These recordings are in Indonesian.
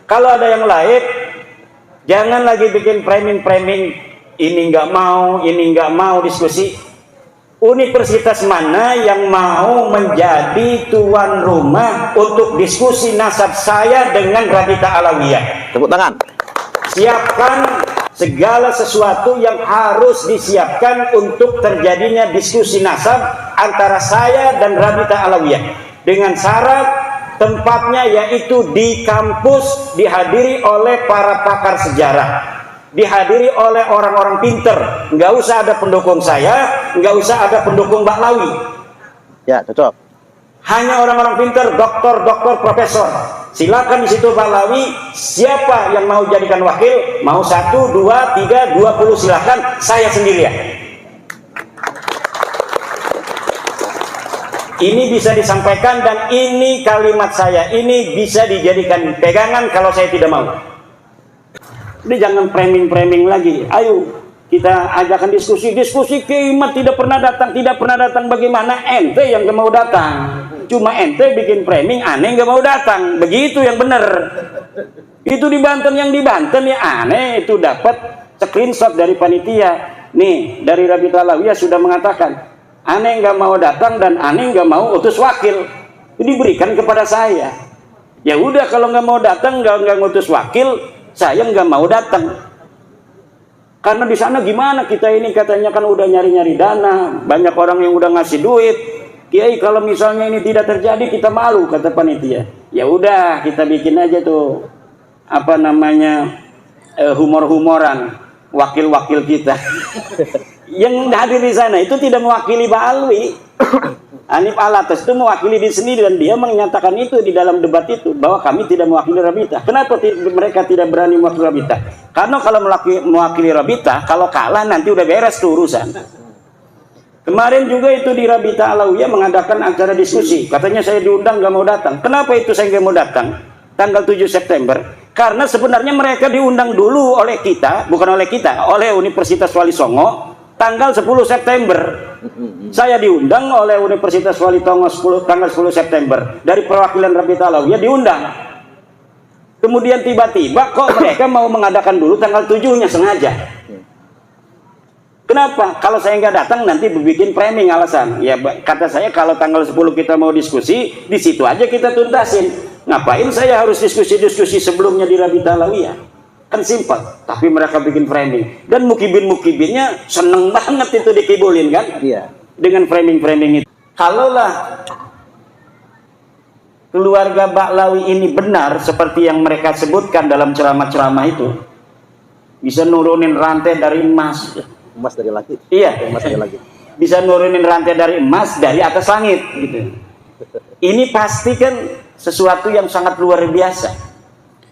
Kalau ada yang lain, jangan lagi bikin framing-framing, ini nggak mau diskusi. Universitas mana yang mau menjadi tuan rumah untuk diskusi nasab saya dengan Rabita Alawiyah? Tepuk tangan. Siapkan segala sesuatu yang harus disiapkan untuk terjadinya diskusi nasab antara saya dan Rabita Alawiyah, dengan syarat tempatnya yaitu di kampus, dihadiri oleh para pakar sejarah, dihadiri oleh orang-orang pinter. Nggak usah ada pendukung saya, nggak usah ada pendukung Mbak Lawi. Ya, cocok. Hanya orang-orang pinter, doktor, profesor. Silakan di situ Mbak Lawi, siapa yang mau jadikan wakil, mau 1, 2, 3, 20, silakan, saya sendirian. Ini bisa disampaikan dan ini kalimat saya, ini bisa dijadikan pegangan kalau saya tidak mau. Ini jangan framing-framing lagi. Ayo kita ajakan diskusi Kimat tidak pernah datang bagaimana? Ente yang gak mau datang. Cuma ente bikin framing, aneh gak mau datang. Begitu yang benar. Itu di Banten, yang di Banten ya aneh itu dapat screenshot dari panitia. Nih, dari Rabita Alawiyah sudah mengatakan, aneh gak mau datang dan aneh gak mau utus wakil. Itu diberikan kepada saya. Ya udah, kalau gak mau datang, gak ngutus wakil, saya nggak mau datang. Karena di sana gimana kita ini katanya kan udah nyari-nyari dana, banyak orang yang udah ngasih duit. Kiai kalau misalnya ini tidak terjadi kita malu, kata panitia. Ya udah kita bikin aja tuh apa namanya humor-humoran wakil-wakil kita. Yang hadir di sana itu tidak mewakili Mbak Alwi. Hanif Alatas itu mewakili diri sendiri dan dia menyatakan itu di dalam debat itu bahwa kami tidak mewakili Rabita. Kenapa mereka tidak berani mewakili Rabita? Karena kalau mewakili Rabita, kalau kalah nanti udah beres tuh urusan. Kemarin juga itu di Rabita Alawiyah mengadakan acara diskusi. Katanya saya diundang gak mau datang. Kenapa itu saya gak mau datang? Tanggal 7 September. Karena sebenarnya mereka diundang dulu oleh kita, bukan oleh kita, oleh Universitas Wali Songo. Tanggal 10 September saya diundang oleh Universitas Wali Songo tanggal 10 September dari perwakilan Rabita Alawiyah diundang. Kemudian tiba-tiba kok mereka mau mengadakan dulu tanggal 7-nya sengaja. Kenapa? Kalau saya nggak datang nanti bikin framing alasan. Ya kata saya kalau tanggal 10 kita mau diskusi, di situ aja kita tuntasin. Ngapain saya harus diskusi-diskusi sebelumnya di Rabita Alawiyah? Kan simpel, tapi mereka bikin framing dan mukibin-mukibinnya seneng banget itu dikibulin kan? Iya. Dengan framing-framing itu. Kalaulah keluarga Mbak Lawi ini benar seperti yang mereka sebutkan dalam ceramah-ceramah itu, bisa nurunin rantai dari emas. Emas dari langit. Iya. Emas dari langit. Bisa nurunin rantai dari emas dari atas langit gitu. Ini pasti kan sesuatu yang sangat luar biasa.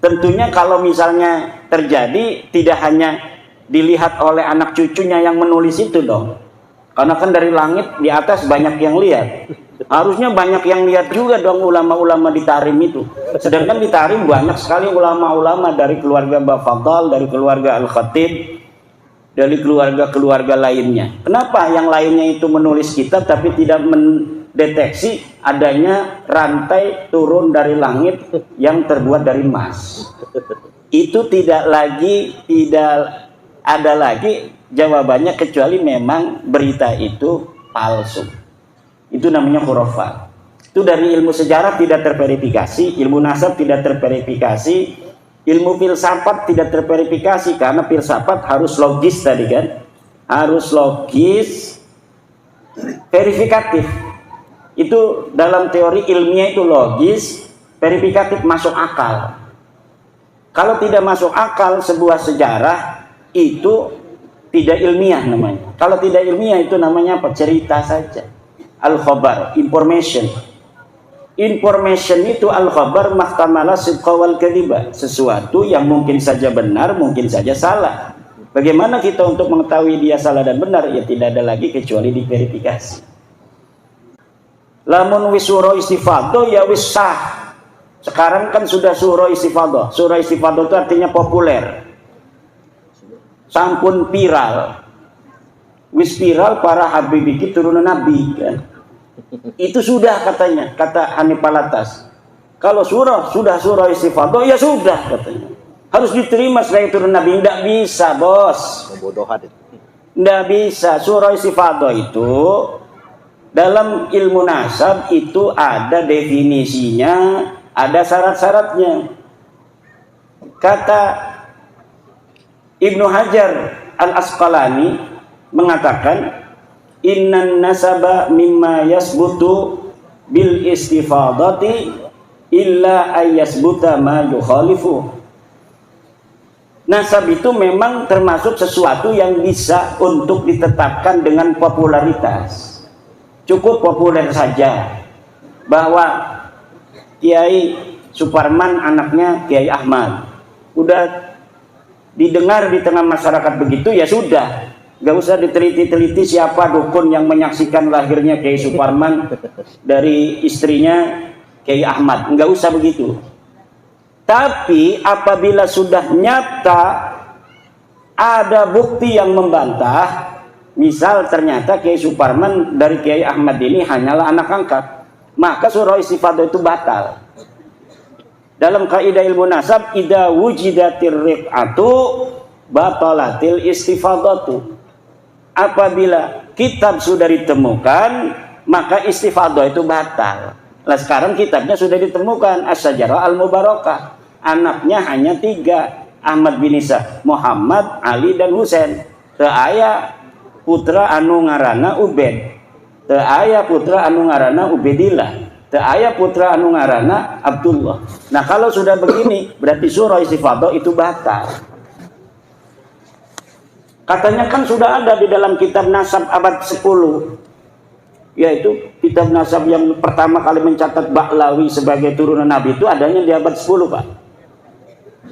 Tentunya kalau misalnya terjadi tidak hanya dilihat oleh anak cucunya yang menulis itu dong. Karena kan dari langit di atas banyak yang lihat. Harusnya banyak yang lihat juga dong ulama-ulama di Tarim itu. Sedangkan di Tarim banyak sekali ulama-ulama dari keluarga Mbak Fadal, dari keluarga Al-Khatib, dari keluarga-keluarga lainnya. Kenapa yang lainnya itu menulis kitab tapi tidak mendeteksi adanya rantai turun dari langit yang terbuat dari emas? Itu tidak ada lagi jawabannya kecuali memang berita itu palsu. Itu namanya khurafat. Itu dari ilmu sejarah tidak terverifikasi, ilmu nasab tidak terverifikasi, ilmu filsafat tidak terverifikasi karena filsafat harus logis tadi kan, harus logis, verifikatif. Itu dalam teori ilmiah itu logis, verifikatif, masuk akal. Kalau tidak masuk akal sebuah sejarah itu tidak ilmiah namanya. Kalau tidak ilmiah itu namanya apa? Cerita saja. Al-khabar, information. Information itu al-khabar mahtamala sidqa wal kadhiba. Sesuatu yang mungkin saja benar, mungkin saja salah. Bagaimana kita untuk mengetahui dia salah dan benar? Ya tidak ada lagi kecuali diverifikasi. Lamun wis suro istifadah ya wis sah. Sekarang kan sudah suro istifadah. Suro istifadah itu artinya populer. Sampun viral. Wis viral para habibiki turunan nabi kan. Itu sudah katanya, kata Hanif Alatas. Kalau sudah surah istifadah, ya sudah katanya. Harus diterima sebagai turun Nabi. Tidak bisa, bos. Pembodohan itu. Tidak bisa. Surah istifadah itu dalam ilmu nasab itu ada definisinya, ada syarat-syaratnya. Kata Ibnu Hajar Al-Asqalani mengatakan, innan nasaba mimma yasbutu bil istifadati illa ayyasbuta ma yukhalifu. Nasab itu memang termasuk sesuatu yang bisa untuk ditetapkan dengan popularitas. Cukup populer saja bahwa Kiai Suparman anaknya Kiai Ahmad. Udah didengar di tengah masyarakat begitu, ya sudah. Gak usah diteliti-teliti siapa dukun yang menyaksikan lahirnya Kiai Suparman dari istrinya Kiai Ahmad. Gak usah begitu. Tapi apabila sudah nyata ada bukti yang membantah, misal ternyata Kiai Suparman dari Kiai Ahmad ini hanyalah anak angkat, maka surah istifadah itu batal. Dalam kaidah ilmu nasab, idza wujidatir rif'atu batalatil istifadatu. Apabila kitab sudah ditemukan, maka istifadah itu batal. Nah sekarang kitabnya sudah ditemukan, As-Sajarah Al-Mubarakah. Anaknya hanya 3, Ahmad bin Isa, Muhammad, Ali, dan Husain. Teu aya putra anu ngaranna Ubed, teu aya putra anu ngaranna Ubedillah, teu aya putra anu ngaranna Abdullah. Nah kalau sudah begini, berarti surah istifadah itu batal. Katanya kan sudah ada di dalam kitab nasab abad 10, yaitu kitab nasab yang pertama kali mencatat Ba'lawi sebagai turunan Nabi itu adanya di abad 10, Pak.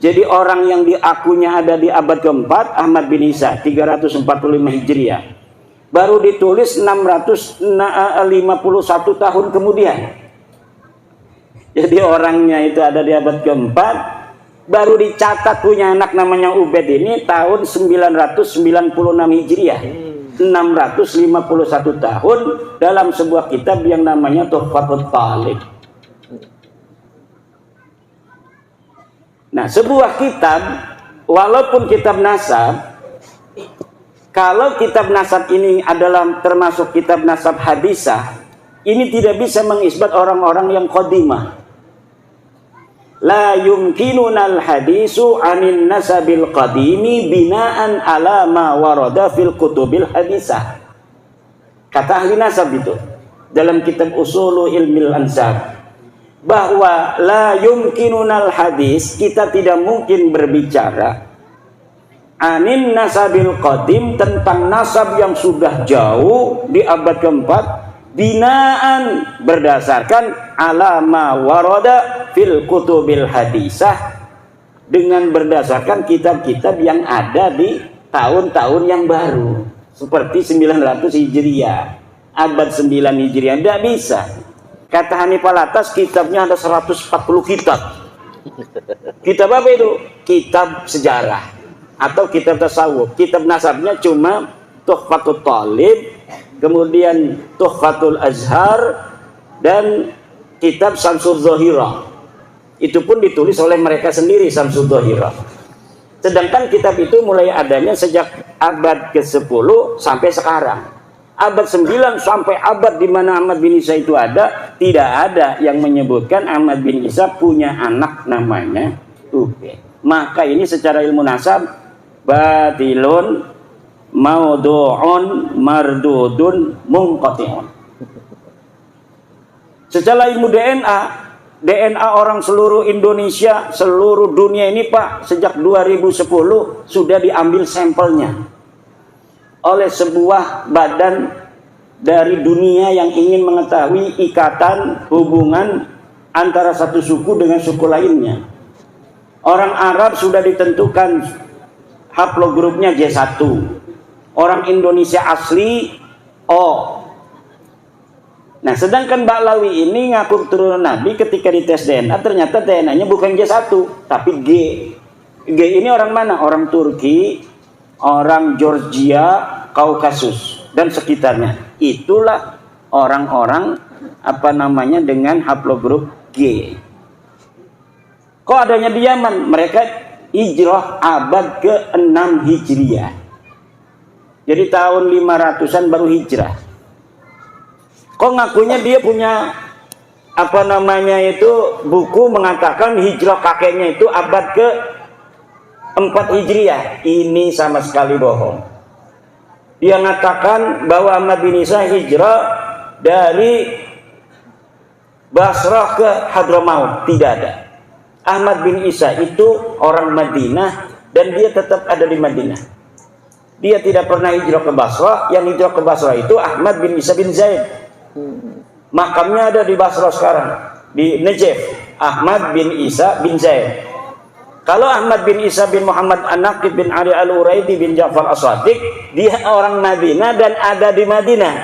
Jadi orang yang diakunya ada di abad keempat, Ahmad bin Isa 345 Hijriah, baru ditulis 651 tahun kemudian. Jadi orangnya itu ada di abad keempat, baru dicatat punya anak namanya Ubed ini tahun 996 Hijriah. 651 tahun dalam sebuah kitab yang namanya Tuhfatul Talib. Nah, sebuah kitab, walaupun kitab nasab, kalau kitab nasab ini adalah termasuk kitab nasab hadisah, ini tidak bisa mengisbat orang-orang yang qadimah. La yumkinunal hadisu anin nasabil qadimi binaan ala ma warada fil kutubil hadisah. Kata ahli nasab itu dalam kitab Usulu Ilmil Ansab, bahwa la yumkinunal hadis, kita tidak mungkin berbicara anin nasabil qadim, tentang nasab yang sudah jauh di abad keempat, binaan berdasarkan alama warada fil kutubil hadisah, dengan berdasarkan kitab-kitab yang ada di tahun-tahun yang baru seperti 900 Hijriah, abad 9 Hijriah. Tidak bisa. Kata Hanif Alatas, kitabnya ada 140 kitab. Kitab apa itu? Kitab sejarah atau kitab tasawuf. Kitab nasabnya cuma Tuhfatul Talib, kemudian Tuhfatul Azhar, dan kitab Samsul Zahirah. Itu pun ditulis oleh mereka sendiri, Samsul Zahirah. Sedangkan kitab itu mulai adanya sejak abad ke-10 sampai sekarang. Abad 9 sampai abad di mana Ahmad bin Isa itu ada, tidak ada yang menyebutkan Ahmad bin Isa punya anak namanya Ubed. Maka ini secara ilmu nasab batilun maudu'un mardudun munqati'un. Secara ilmu DNA orang seluruh Indonesia, seluruh dunia ini, Pak, sejak 2010 sudah diambil sampelnya oleh sebuah badan dari dunia yang ingin mengetahui ikatan hubungan antara satu suku dengan suku lainnya. Orang Arab sudah ditentukan haplogrupnya J1, orang Indonesia asli O. Nah, sedangkan Ba'lawi ini ngaku turunan Nabi, ketika dites DNA ternyata DNA-nya bukan J1 tapi G. G ini orang mana? Orang Turki, orang Georgia, Kaukasus dan sekitarnya. Itulah orang-orang dengan haplogrup G. Kok adanya di Yaman? Mereka hijrah abad ke-6 Hijriah. Jadi tahun 500-an baru hijrah. Kok ngakunya dia punya buku mengatakan hijrah kakeknya itu abad ke-4 Hijriah. Ini sama sekali bohong. Dia mengatakan bahwa Ahmad bin Isa hijrah dari Basrah ke Hadramaut. Tidak ada. Ahmad bin Isa itu orang Madinah dan dia tetap ada di Madinah. Dia tidak pernah hijrah ke Basrah. Yang hijrah ke Basrah itu Ahmad bin Isa bin Zaid. Makamnya ada di Basrah sekarang, di Najaf. Ahmad bin Isa bin Zaid. Kalau Ahmad bin Isa bin Muhammad An-Naqib bin Ali Al-Uraidi bin Ja'far As-Sadiq, dia orang Madinah dan ada di Madinah.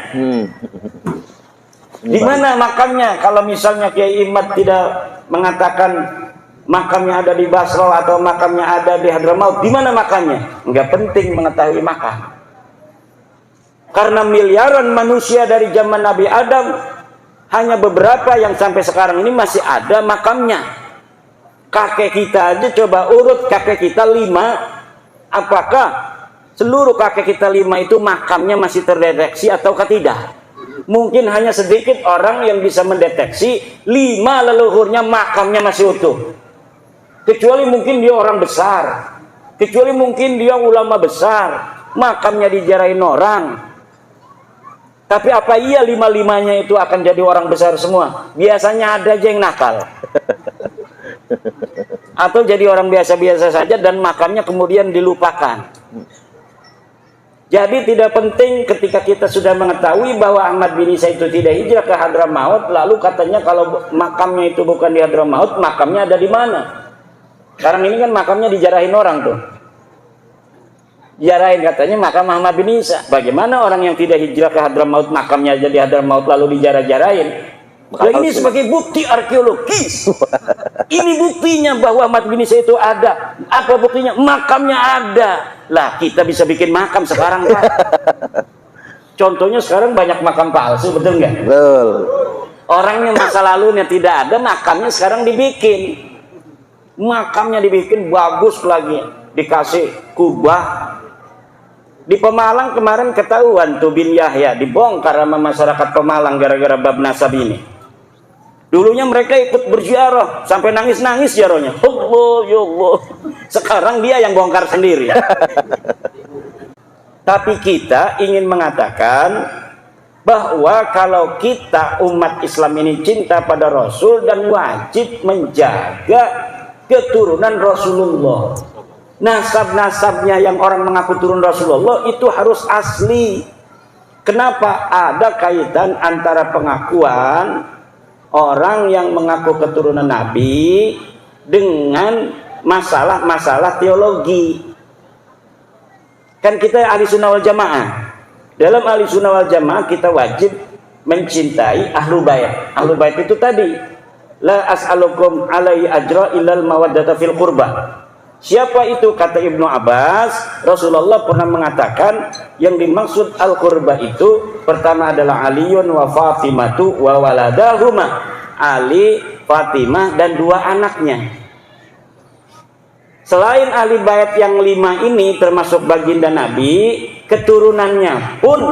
Di mana makamnya? Kalau misalnya Kiai Imad tidak mengatakan makamnya ada di Basrah atau makamnya ada di Hadramaut, di mana makamnya? Enggak penting mengetahui makam. Karena miliaran manusia dari zaman Nabi Adam, hanya beberapa yang sampai sekarang ini masih ada makamnya. Kakek kita aja coba urut kakek kita 5. Apakah seluruh kakek kita 5 itu makamnya masih terdeteksi ataukah tidak? Mungkin hanya sedikit orang yang bisa mendeteksi 5 leluhurnya makamnya masih utuh. Kecuali mungkin dia orang besar, kecuali mungkin dia ulama besar, makamnya dijarahin orang. Tapi apa iya 5-5-nya itu akan jadi orang besar semua? Biasanya ada aja yang nakal. Atau jadi orang biasa-biasa saja dan makamnya kemudian dilupakan. Jadi tidak penting ketika kita sudah mengetahui bahwa Ahmad bin Isa itu tidak hijrah ke Hadramaut, lalu katanya kalau makamnya itu bukan di Hadramaut, makamnya ada di mana? Sekarang ini kan makamnya dijarahin orang tuh. Jarahin katanya makam Ahmad bin Isa. Bagaimana orang yang tidak hijrah ke Hadramaut makamnya jadi Hadramaut lalu dijarah-jarahin? Nah, ini sebagai bukti arkeologis. Ini buktinya bahwa Ahmad bin Isa itu ada. Apa buktinya? Makamnya ada. Lah kita bisa bikin makam sekarang Pak. Contohnya sekarang banyak makam palsu, betul nggak? Betul. Orangnya masa lalunya tidak ada, makamnya sekarang dibikin. Makamnya dibikin bagus lagi, dikasih kubah. Di Pemalang kemarin ketahuan tuh bin Yahya dibongkar sama masyarakat Pemalang gara-gara bab nasab ini. Dulunya mereka ikut berziarah sampai nangis-nangis ziarahnya. Allah ya Allah. Sekarang dia yang bongkar sendiri. Tapi kita ingin mengatakan bahwa kalau kita umat Islam ini cinta pada Rasul dan wajib menjaga keturunan Rasulullah. Nasab-nasabnya yang orang mengaku turun Rasulullah itu harus asli. Kenapa? Ada kaitan antara pengakuan orang yang mengaku keturunan Nabi dengan masalah-masalah teologi. Kan kita ahli sunnah wal jamaah. Dalam ahli sunnah wal jamaah kita wajib mencintai ahlu bait. Ahlu bait itu tadi, la as'alukum alaihi ajra illal mawaddata fil qurba. Siapa itu? Kata Ibnu Abbas, Rasulullah pernah mengatakan yang dimaksud al-qurba itu pertama adalah Aliun wa Fatimatu wa waladahuma. Ali, Fatimah dan 2 anaknya. Selain ahli bait yang 5 ini termasuk baginda Nabi, keturunannya pun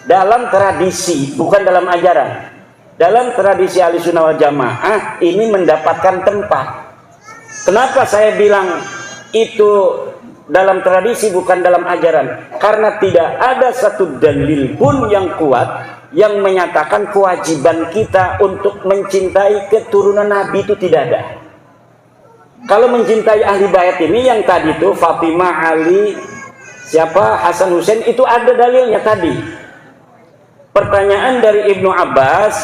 dalam tradisi, bukan dalam ajaran. Dalam tradisi ahli sunnah wal jamaah ini mendapatkan tempat. Kenapa saya bilang itu dalam tradisi bukan dalam ajaran? Karena tidak ada satu dalil pun yang kuat yang menyatakan kewajiban kita untuk mencintai keturunan Nabi itu tidak ada. Kalau mencintai ahli bait ini yang tadi itu Fatimah, Ali, siapa, Hasan, Husain itu ada dalilnya tadi. Pertanyaan dari Ibnu Abbas,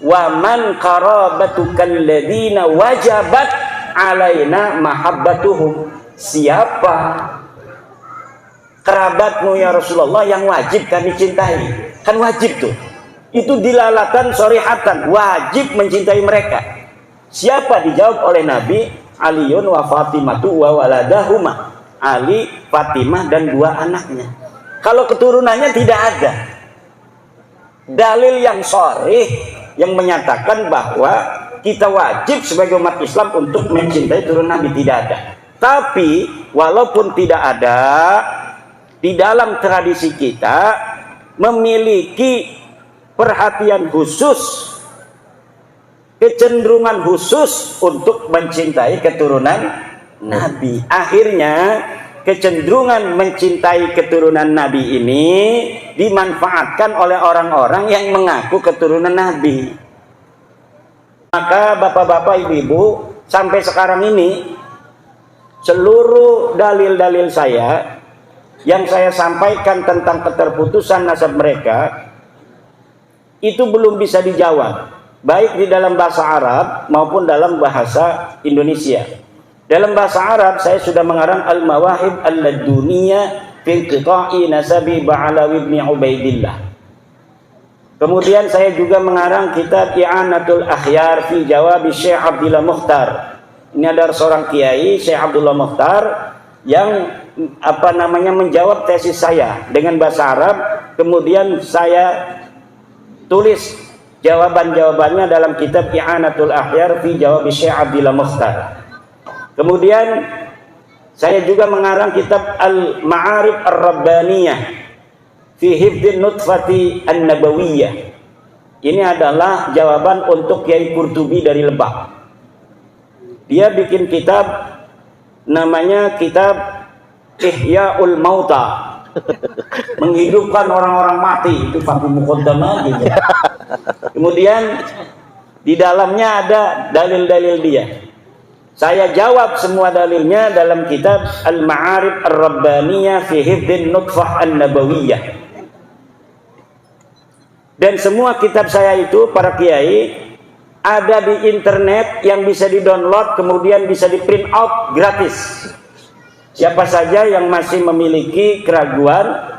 wa man qarabatukal ladina wajabat alaina mahabbatuhum. Siapa kerabatmu ya Rasulullah yang wajib kami cintai? Kan wajib tuh. Itu dilalatan sorihatan, wajib mencintai mereka. Siapa? Dijawab oleh Nabi, Aliun wa Fatimatu wa waladahuma. Ali, Fatimah dan 2 anaknya. Kalau keturunannya tidak ada dalil yang sharih yang menyatakan bahwa kita wajib sebagai umat Islam untuk mencintai turunan Nabi, tidak ada. Tapi walaupun tidak ada, di dalam tradisi kita memiliki perhatian khusus, kecenderungan khusus untuk mencintai keturunan Nabi. Akhirnya kecenderungan mencintai keturunan Nabi ini dimanfaatkan oleh orang-orang yang mengaku keturunan Nabi. Maka bapak-bapak, ibu-ibu, sampai sekarang ini seluruh dalil-dalil saya yang saya sampaikan tentang keterputusan nasab mereka itu belum bisa dijawab, baik di dalam bahasa Arab maupun dalam bahasa Indonesia. Dalam bahasa Arab saya sudah mengarang Al-Mawahib Al-Laduniyah fi Qita'i Nasabi Ba'alawi ibn Ubaidillah. Kemudian saya juga mengarang kitab I'anatul Akhyar fi Jawab Syekh Abdullah Mukhtar. Ini ada seorang kiai, Syekh Abdullah Mukhtar, yang menjawab tesis saya dengan bahasa Arab. Kemudian saya tulis jawaban-jawabannya dalam kitab I'anatul Akhyar fi Jawab Syekh Abdullah Mukhtar. Kemudian saya juga mengarang kitab Al-Ma'arif Ar-Rabbaniyah fi hifdhin nutfati an-nabawiyah. Ini adalah jawaban untuk Kiai Qurtubi dari Lebak. Dia bikin kitab namanya kitab Ihya'ul Mauta, menghidupkan orang-orang mati. Itu Fakih Muqaddamah gitu. Kemudian di dalamnya ada dalil-dalil dia. Saya jawab semua dalilnya dalam kitab Al-Ma'arif Ar-Rabbaniyah fi hifdhin nutfah an-nabawiyah. Dan semua kitab saya itu, para kiai, ada di internet yang bisa di-download, kemudian bisa di-print out gratis. Siapa saja yang masih memiliki keraguan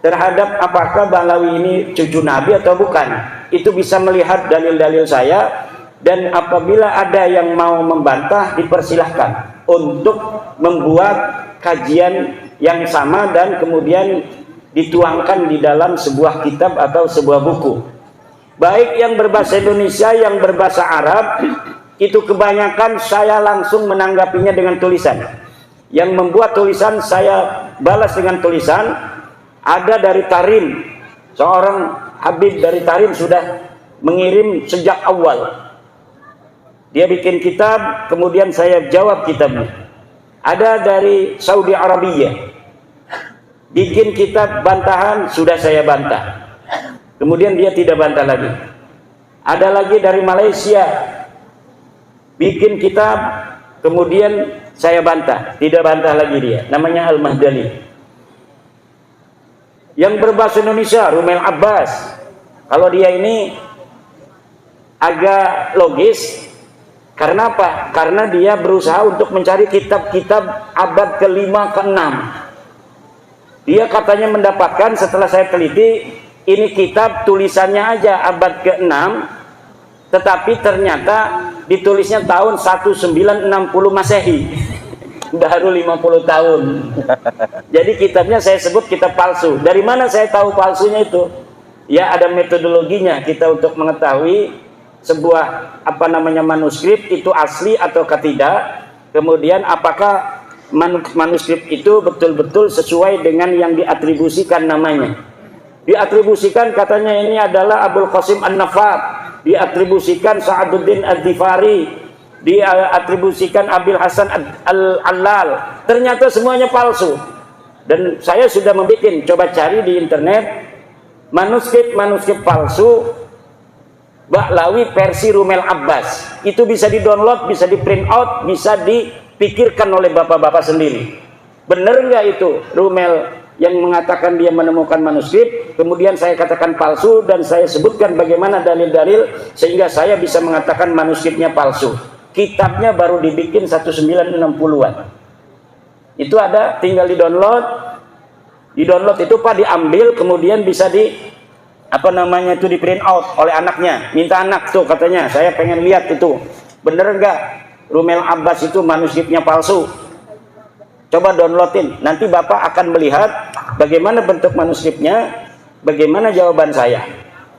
terhadap apakah Ba'alawi ini cucu Nabi atau bukan, itu bisa melihat dalil-dalil saya. Dan apabila ada yang mau membantah, dipersilahkan untuk membuat kajian yang sama dan kemudian dituangkan di dalam sebuah kitab atau sebuah buku, baik yang berbahasa Indonesia, yang berbahasa Arab. Itu kebanyakan saya langsung menanggapinya dengan tulisan. Yang membuat tulisan saya balas dengan tulisan. Ada dari Tarim, seorang Habib dari Tarim sudah mengirim sejak awal. Dia bikin kitab, kemudian saya jawab kitabnya. Ada dari Saudi Arabia, bikin kitab bantahan, sudah saya bantah. Kemudian dia tidak bantah lagi. Ada lagi dari Malaysia, bikin kitab, kemudian saya bantah, tidak bantah lagi dia. Namanya Al-Mahdali. Yang berbahasa Indonesia, Rumel Abbas. Kalau dia ini agak logis. Karena apa? Karena dia berusaha untuk mencari kitab-kitab abad ke-5, ke-6. Dia katanya mendapatkan, setelah saya teliti, ini kitab tulisannya aja abad ke-6, tetapi ternyata ditulisnya tahun 1960 Masehi. Baru 50 tahun. Jadi kitabnya saya sebut kitab palsu. Dari mana saya tahu palsunya itu? Ya, ada metodologinya kita untuk mengetahui sebuah manuskrip itu asli atau tidak. Kemudian apakah manuskrip itu betul-betul sesuai dengan yang diatribusikan namanya. Diatribusikan katanya ini adalah Abul Qasim An-Nafat, diatribusikan Sa'aduddin Ad-Difari, diatribusikan Abil Hasan Al-Allal. Ternyata semuanya palsu. Dan saya sudah membuat, coba cari di internet manuskrip palsu Ba'alawi versi Rumel Abbas. Itu bisa di-download, bisa di-print out, bisa dipikirkan oleh bapak-bapak sendiri. Benar nggak itu Rumel yang mengatakan dia menemukan manuskrip, kemudian saya katakan palsu, dan saya sebutkan bagaimana dalil-dalil sehingga saya bisa mengatakan manuskripnya palsu. Kitabnya baru dibikin 1960-an. Itu ada, tinggal di-download. Di-download itu Pak diambil, kemudian bisa itu di print out oleh anaknya. Minta anak tuh katanya, saya pengen lihat itu bener enggak Rumel Abbas itu manuskripnya palsu. Coba downloadin, nanti bapak akan melihat bagaimana bentuk manuskripnya, bagaimana jawaban saya.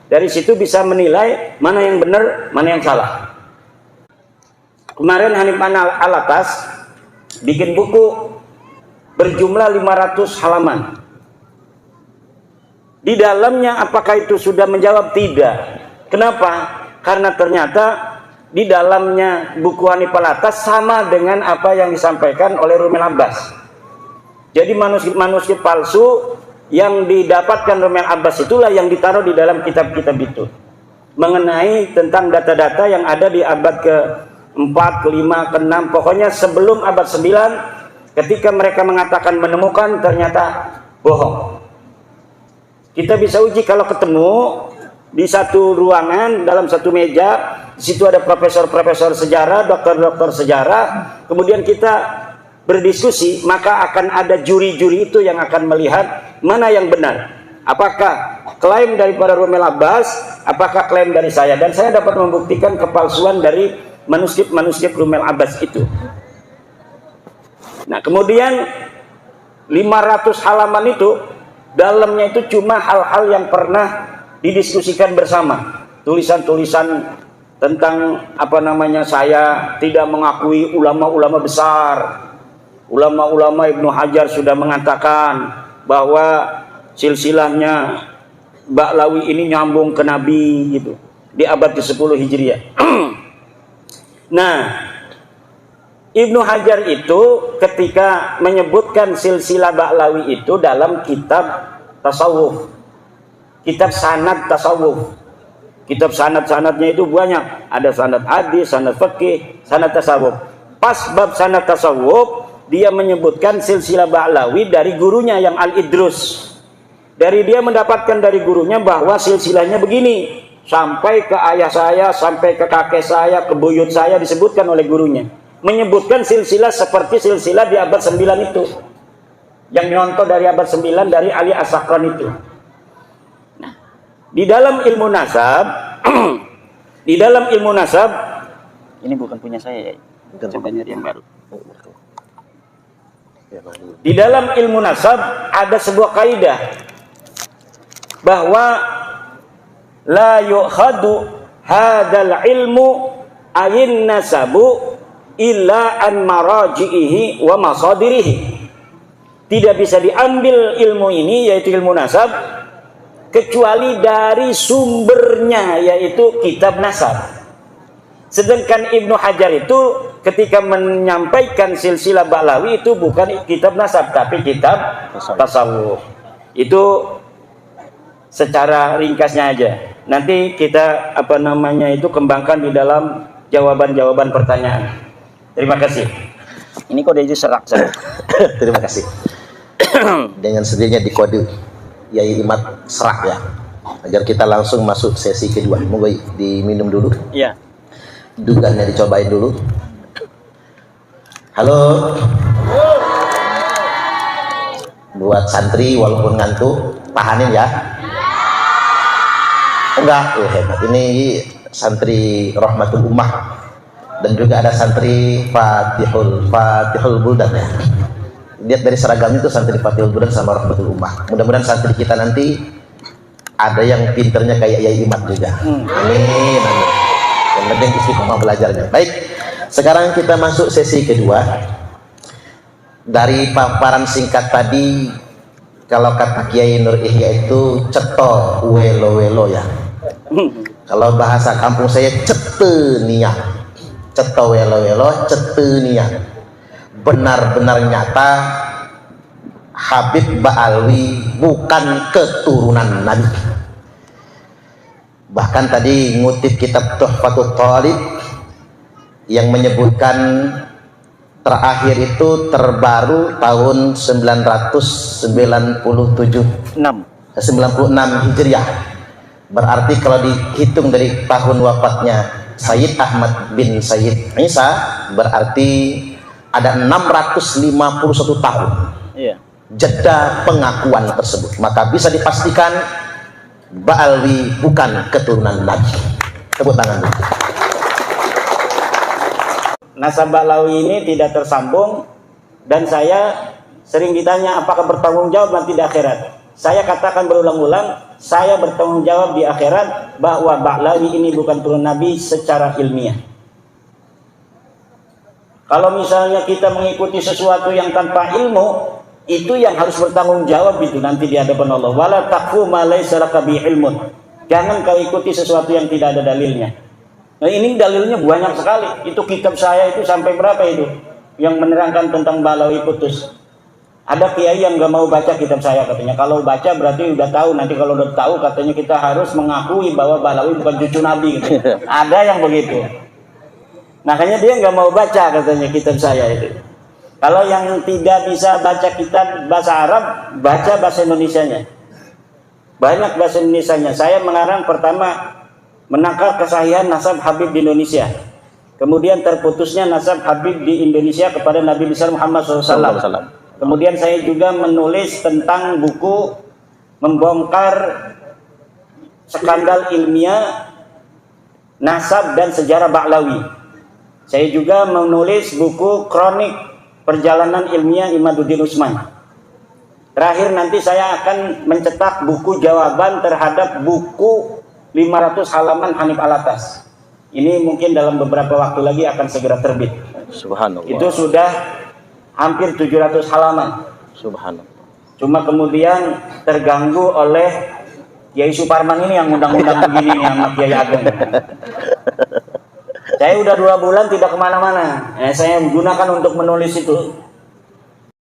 Dari situ bisa menilai mana yang benar, mana yang salah. Kemarin Hanif Alatas bikin buku berjumlah 500 halaman. Di dalamnya apakah itu sudah menjawab? Tidak. Kenapa? Karena ternyata di dalamnya buku Hanif Alatas sama dengan apa yang disampaikan oleh Rumel Abbas. Jadi manuskrip palsu yang didapatkan Rumel Abbas itulah yang ditaruh di dalam kitab-kitab itu, mengenai tentang data-data yang ada di abad ke-4, ke-5, ke-6, pokoknya sebelum abad 9, ketika mereka mengatakan menemukan, ternyata bohong. Kita bisa uji kalau ketemu di satu ruangan, dalam satu meja, di situ ada profesor-profesor sejarah, dokter-dokter sejarah, kemudian kita berdiskusi, maka akan ada juri-juri itu yang akan melihat mana yang benar. Apakah klaim daripada Rumel Abbas, apakah klaim dari saya? Dan saya dapat membuktikan kepalsuan dari manuskrip Rumel Abbas itu. Nah, kemudian 500 halaman itu, dalamnya itu cuma hal-hal yang pernah didiskusikan bersama. Tulisan-tulisan tentang saya tidak mengakui ulama-ulama besar. Ulama-ulama Ibnu Hajar sudah mengatakan bahwa silsilahnya Ba'lawi ini nyambung ke Nabi gitu, di abad ke-10 Hijriah. Nah, Ibnu Hajar itu ketika menyebutkan silsilah Ba'lawi itu dalam kitab tasawuf, kitab sanad tasawuf. Kitab sanad-sanadnya itu banyak, ada sanad hadis, sanad fikih, sanad tasawuf. Pas bab sanad tasawuf, dia menyebutkan silsilah Ba'lawi dari gurunya yang Al-Idrus. Dari dia mendapatkan dari gurunya bahwa silsilahnya begini, sampai ke ayah saya, sampai ke kakek saya, ke buyut saya, disebutkan oleh gurunya. Menyebutkan silsilah seperti silsilah di abad 9 itu, yang nyontoh dari abad 9 dari Ali As-Sakran itu. Nah, di dalam ilmu nasab di dalam ilmu nasab, ini bukan punya saya ya, coba nyari yang baru. Di dalam ilmu nasab ada sebuah kaidah bahwa la yu'khadu hadzal ilmu ayin nasabu illa an maraji'ihi wa masadirihi. Tidak bisa diambil ilmu ini, yaitu ilmu nasab, kecuali dari sumbernya, yaitu kitab nasab. Sedangkan Ibnu Hajar itu ketika menyampaikan silsilah Ba'lawi itu bukan kitab nasab, tapi kitab tasawuf. Itu secara ringkasnya aja. Nanti kita kembangkan di dalam jawaban-jawaban pertanyaan. Terima kasih. Ini kode serak. Terima kasih. Dengan sendirinya dikode Yai Imad serak ya, agar kita langsung masuk sesi kedua. Monggo diminum dulu. Iya. Dugannya dicobain dulu. Halo. Buat santri walaupun ngantuk, tahanin ya. Enggak, hebat. Ini santri Rahmatul Ummah dan juga ada santri Fatihul Buldan ya. Lihat dari seragamnya itu santri Fatihul Buldan sama Rahmatul Ummah. Mudah-mudahan santri kita nanti ada yang pinternya kayak Yai Imad juga. Amin. Yang penting istiqomah belajarnya. Baik, sekarang kita masuk sesi kedua. Dari paparan singkat tadi, kalau kata Kiai Nur Ihya itu ceto welo-welo ya. Kalau bahasa kampung saya cetenia. Ceto welo-welo, cetenia. Benar-benar nyata Habib Ba'alwi bukan keturunan Nabi. Bahkan tadi ngutip kitab Tuhfatul Thalib yang menyebutkan terakhir itu terbaru tahun 996 Hijriah. Berarti kalau dihitung dari tahun wafatnya Sayyid Ahmad bin Sayyid Isa, berarti ada 651 tahun jeda pengakuan tersebut. Maka bisa dipastikan Ba'alwi bukan keturunan Nabi. Tepuk tangan dulu. Nasab Ba'lawi ini tidak tersambung, dan saya sering ditanya apakah bertanggung jawab nanti di akhirat. Saya katakan berulang-ulang, saya bertanggung jawab di akhirat bahwa Ba'lawi ini bukan turun Nabi secara ilmiah. Kalau misalnya kita mengikuti sesuatu yang tanpa ilmu, itu yang harus bertanggung jawab itu nanti di hadapan Allah. Wala taqfu ma laysa laka bi ilmun. Jangan kau ikuti sesuatu yang tidak ada dalilnya. Nah, ini dalilnya banyak sekali. Itu kitab saya itu sampai berapa itu yang menerangkan tentang Balawi putus. Ada kiai yang gak mau baca kitab saya katanya. Kalau baca berarti udah tahu. Nanti kalau udah tahu katanya kita harus mengakui bahwa Balawi bukan cucu Nabi gitu. Ada yang begitu. Makanya dia gak mau baca katanya kitab saya itu. Kalau yang tidak bisa baca kitab bahasa Arab, baca bahasa Indonesianya. Banyak bahasa Indonesianya. Saya mengarang pertama menangkal kesahihan nasab Habib di Indonesia. Kemudian terputusnya nasab Habib di Indonesia kepada Nabi besar Muhammad SAW. Kemudian saya juga menulis tentang buku membongkar skandal ilmiah nasab dan sejarah Ba'lawi. Saya juga menulis buku kronik perjalanan ilmiah Imaduddin Usman. Terakhir nanti saya akan mencetak buku jawaban terhadap buku 500 halaman Hanif Alatas. Ini mungkin dalam beberapa waktu lagi akan segera terbit. Subhanallah. Itu sudah hampir 700 halaman. Subhanallah. Cuma kemudian terganggu oleh Kiai Suparman ini yang undang-undang begini sama Kiai Ageng. Saya udah 2 bulan tidak kemana-mana. Saya gunakan untuk menulis itu.